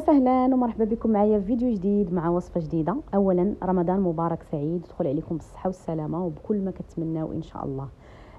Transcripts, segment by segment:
وسهلا ومرحبا بكم معايا في فيديو جديد مع وصفه جديده. اولا رمضان مبارك سعيد، يدخل عليكم بالصحه والسلامه وبكل ما كتمناو ان شاء الله.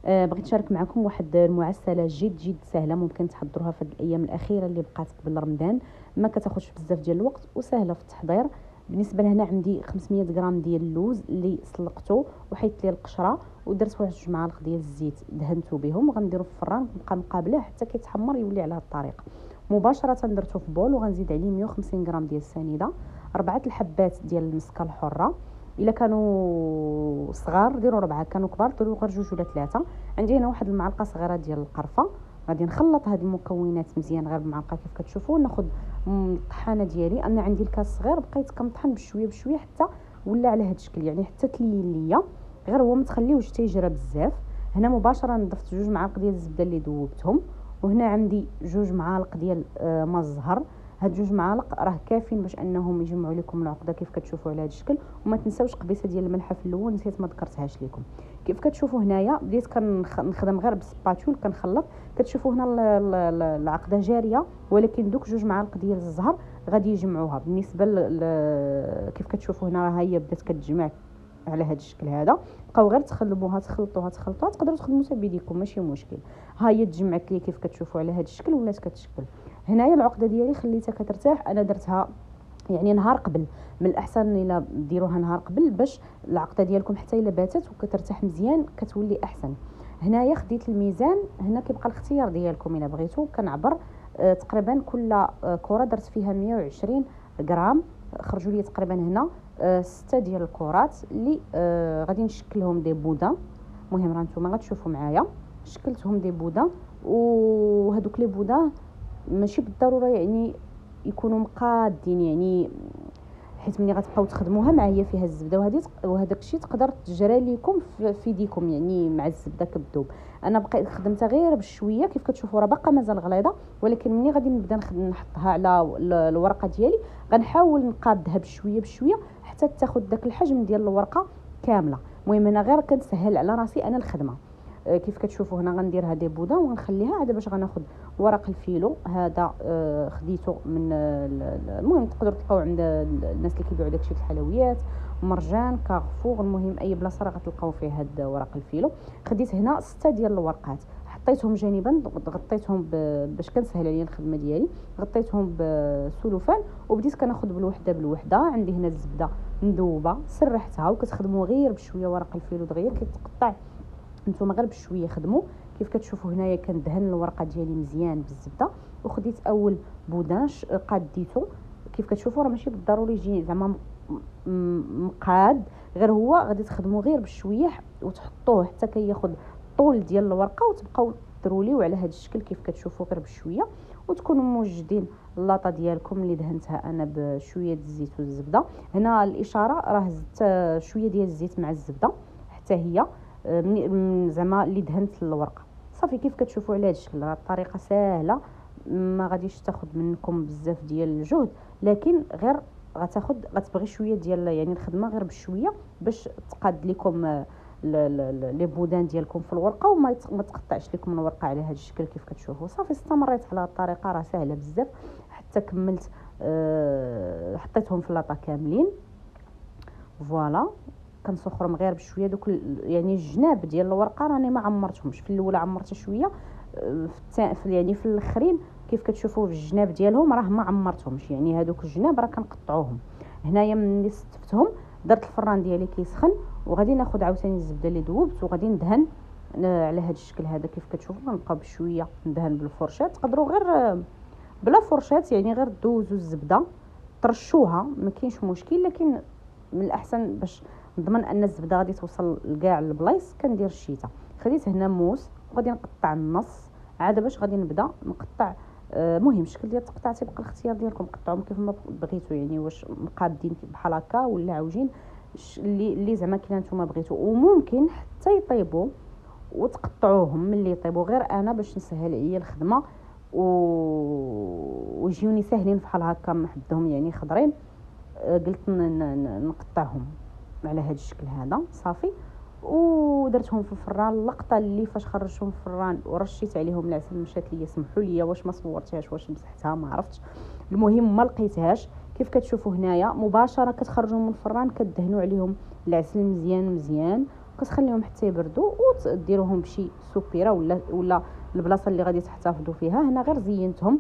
بغيت نشارك معكم واحد المعسله جد سهله، ممكن تحضروها في هذه الايام الاخيره اللي بقات قبل رمضان، ما كتاخذش بزاف ديال الوقت وسهله في التحضير. بالنسبه لهنا عندي 500 غرام ديال اللوز اللي سلقته وحيدت ليه القشره، ودرت واحد 2 معالق ديال الزيت دهنته بهم، وغنديرو في الفران نبقى مقابله حتى كيتحمر يولي على هذه الطريقه. مباشره درته في بول وغنزيد عليه 150 غرام ديال السنيده، 4 الحبات ديال المسكه الحره، الا كانوا صغار ديروا 4، كانوا كبار ديروا غير 2 ولا 3. عندي هنا واحد المعلقه صغيره ديال القرفه. غادي نخلط هاد المكونات مزيان غير بالمعلقه كيف كتشوفوا. ناخذ الطحانه ديالي، انا عندي الكاس صغير بقيت كنطحن بشويه حتى ولا على هاد الشكل، يعني حتى تلين ليا، غير هو ما تخليوش تيجرى بزاف. هنا مباشره ضفت 2 معالق ديال الزبده اللي ذوبتهم، وهنا عندي 2 معالق ديال ما الزهر. هاد 2 معالق راه كافيين باش انهم يجمعوا لكم العقده كيف كتشوفوا على هذا الشكل. وما تنساوش قبيصه ديال الملح في الاول، نسيت ما ذكرتهاش لكم. كيف كتشوفوا هنايا بديت كنخدم غير بالسباتول كنخلط. كتشوفوا هنا العقده جاريه، ولكن دوك 2 معالق ديال الزهر غادي يجمعوها. بالنسبه كيف كتشوفوا هنا راه هي بدات كتجمع على هذا الشكل هذا. بقاو غير تخلطوها تقدروا تخدموا حتى بيديكم ماشي مشكل. ها هي تجمعت لي كيف كتشوفوا على هذا الشكل ولات كتشكل. هنايا العقده ديالي خليتها كترتاح، انا درتها يعني نهار قبل. من الاحسن الا ديروها نهار قبل باش العقده ديالكم حتى الا باتت وكترتاح مزيان كتولي احسن. هنايا خديت الميزان، هنا كيبقى الاختيار ديالكم الا بغيتو. كنعبر تقريبا كل كره درت فيها 120 غرام، خرجوا لي تقريبا هنا 6 ديال الكرات اللي غادي نشكلهم دي بودان. المهم راه نتوما غتشوفوا معايا شكلتهم دي بودان، وهذوك لي بودان ماشي بالضروره يعني يكونوا مقادين، يعني حيت ملي غتبقاو تخدموها معايا فيها الزبده وهذاك الشيء تقدر تجرى لكم في يديكم يعني مع الزبده كتذوب. انا بقيت خدمتها غير بشويه كيف كتشوفوا راه باقا مازال غليظه، ولكن ملي غادي نبدا نحطها على الورقه ديالي غنحاول نقادها بشويه حتى تاخذ داك الحجم ديال الورقه كامله. المهم انا غير كنسهل على راسي انا الخدمه. كيف كتشوفوا هنا غندير هذه بوده ونخليها عاد باش غناخذ ورق الفيلو هذا. خديته من المهم تقدروا تلقاو عند الناس اللي كيبيعوا داكشي في الحلويات، مرجان، كارفور، المهم اي بلاصه راه غتلقاو فيه هذا ورق الفيلو. خديت هنا 6 ديال الورقات، حطيتهم جانبا، غطيتهم باش كنسهل عليا الخدمه ديالي، غطيتهم بسلوفان وبديت كناخذ بالوحده. عندي هنا الزبده مذوبه سرحتها، وكتخدموا غير بشويه ورق الفيلو دغيا كيتقطع، نتوما غير بشويه خدموا. كيف كتشوفوا هنايا كندهن الورقه ديالي مزيان بالزبده، وخديت اول بودانش قاديته. كيف كتشوفوا راه ماشي بالضروري يجي زعما مقاد، غير هو غادي تخدموا غير بشويه وتحطوه حتى كياخذ الطول ديال الورقه، وتبقاو تروليو على هذا الشكل كيف كتشوفوا غير بشويه. وتكونوا موجدين اللاطه ديالكم اللي دهنتها انا بشويه الزيت والزبده. هنا الاشاره راه زدت شويه ديال الزيت مع الزبده حتى هي زعما اللي دهنت الورقه. صافي كيف كتشوفوا على هذا الشكل راه الطريقه سهله، ما غاديش تاخذ منكم بزاف ديال الجهد، لكن غير غتبغي شويه ديال يعني الخدمه غير بشويه باش تقاد لكم لي بودان ديالكم في الورقه وما تقطعش لكم الورقه على هذا الشكل كيف كتشوفوا. صافي استمريت على الطريقه راه سهله بزاف حتى كملت. حطيتهم في لاطه كاملين فوالا. كنسخرهم غير بشويه دوك يعني الجناب ديال الورقه راني ما عمرتهمش. في الاولى عمرتها شويه، يعني في الاخرين كيف كتشوفوا في الجناب ديالهم راه ما عمرتهمش، يعني هذوك الجناب راه كنقطعوهم. هنايا ملي ستفتهم درت الفران ديالي كيسخن، وغادي ناخذ عاوتاني الزبده اللي ذوبت وغادي ندهن على هذا الشكل هذا. كيف كتشوفوا غنبقى بشويه ندهن بالفرشات، تقدروا غير بلا فرشات يعني غير دوزوا الزبده ترشوها ما كاينش مشكل، لكن من الاحسن باش نضمن ان الزبده غادي توصل لكاع البلايص كندير الشيته. خديت هنا موس وغادي نقطع النص عاد باش غادي نبدا نقطع. مهم الشكل ديال التقطيع تيبقى الاختيار ديالكم، قطعوهم كيف ما بغيتوا، يعني واش مقادين بحال هكا ولا عوجين اللي زعما كيما نتوما بغيتوا. وممكن حتى يطيبوا وتقطعوهم ملي يطيبوا، غير انا باش نسهل عليا الخدمه ويجيوني ساهلين بحال هكا نحدهم يعني خضرين. قلت نقطعهم على هذا الشكل هذا صافي. ودرتهم في الفران. اللقطه اللي فاش خرجتهم في الفران ورشيت عليهم العسل مشات ليا، سمحوا لي واش ما صورتهاش واش مسحتها ما عرفتش، المهم ما لقيتهاش. كيف كتشوفوا هنايا مباشره كتخرجوا من الفران كدهنوا عليهم العسل مزيان مزيان، وكتخليهم حتى يبردوا وتديروهم بشي سوبيره ولا البلاصه اللي غادي تحتفظوا فيها. هنا غير زينتهم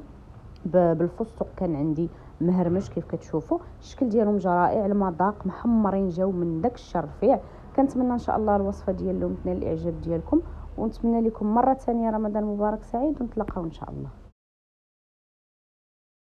بالفستق كان عندي مهرمش كيف كتشوفوا، الشكل ديالهم جا رائع، المذاق محمرين جاو من داك الشيء الرفيع. كنتمنى ان شاء الله الوصفه ديال اليوم تنال الاعجاب ديالكم، ونتمنى لكم مره ثانيه رمضان مبارك سعيد، ونتلاقاو ان شاء الله.